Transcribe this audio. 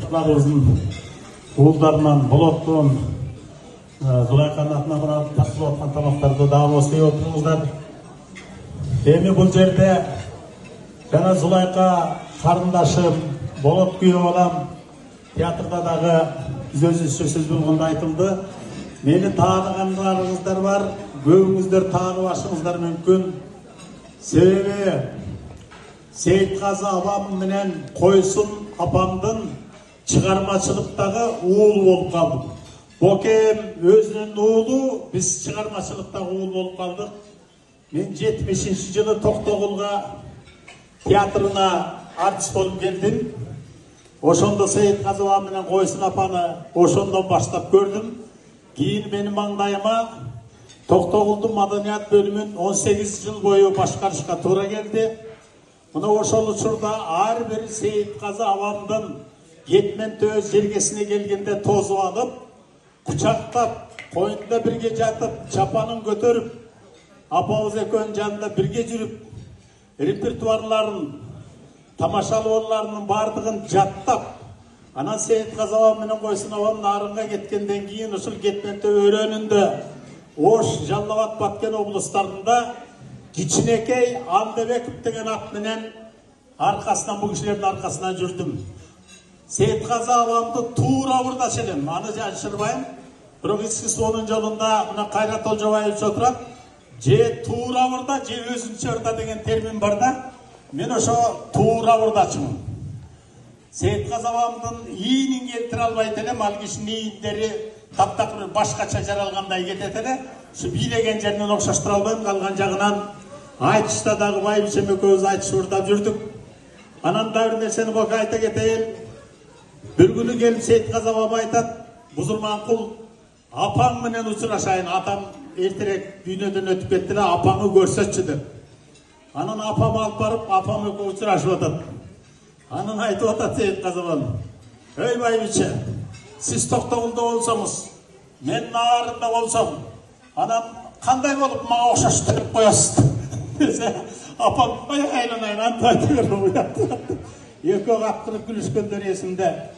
спортшыларыбыздын уулдарынан Болоттон Зулайканын атына барып тартылып аткан тамактарды дагы осуй отуруңуздар. Эми бул жерде жана Зулайка карындашым, Болот күйөө балам театрда дагы сөзсүз болгондо айтылды. Мени тааныгандарыңыздар бар, көбүңүздөр таанып ашыңыздар мүмкүн. Себеби Сейитказы апам менен Койсун апамдын чыгармачылыктагы уулу болуп калдым. Бокем өзүнүн уулу, биз чыгармачылыктагы уулу болуп калдык. Мен 70-жылы Токтогулга театрына артист болуп келдим. Ошондо Сейитказы апам менен Койсун апаны ошондон баштап көрдүм. Кийин менин маңдайыма Токтогулдун маданият бөлүмүн 18 жыл бою башкарышка туура келди. Мына ошол учурда ар бир Сейитказы апамдын кетмен төбө жергесине келгенде тосуп алып, кучактап, койнунда бирге жатып, чапанын көтөрүп, апабыз экөөнүн жанында бирге жүрүп, репертуарларын, тамашалоолорунун бардыгын жаттап, анан Сейитказы апам менен Койсун апам нарынга кеткенден кийин ушул кетмен төбө өрөөнүндө Ош, Жалал Абад, Баткен облустарында Кичинекей Алдыбеков деген ат менен аркасынан, бул кишилердин аркасынан жүрдүм. Сейитказы апамды туура урдаш элем, аны жашырбайм. Бирок ички суунун жолунда мына Кайрат Олжобаевич отурат. Же туура урда, же өзүнчө урда деген термин бар да. Мен ошо туура урдачымын. Сейитказы апамдын ийинин келтире албайт элем, ал кишинин ийиндери таптак бир башкача жаралгандай кетет эле. Ушу бийлеген жеринен окшоштура албайм, калган жагынан айтышта дагы байбичем экөөбүз айтыш урдап жүрдүк. Анан да бир нерсени бока айта кетейин. Bir günü gelip Сейитказы апам айтат, Бузулманкул апаң менен учурашайын, атам эртерээк дүйнөдөн өтүп кетти эле, апаңы көрсөтчү деп. Анан апам алып барып, апам экөө учурашып атат. Анан айтып атат Сейитказы апам: "Эй байбиче, сиз Токтогулда болсоңуз, мен нарында болсом, анан кандай болуп мага окшоштуруп коесуз?" Десе, апам айланайын антып айтып берип, экөө каптырып күлүшкөндөр эсимде.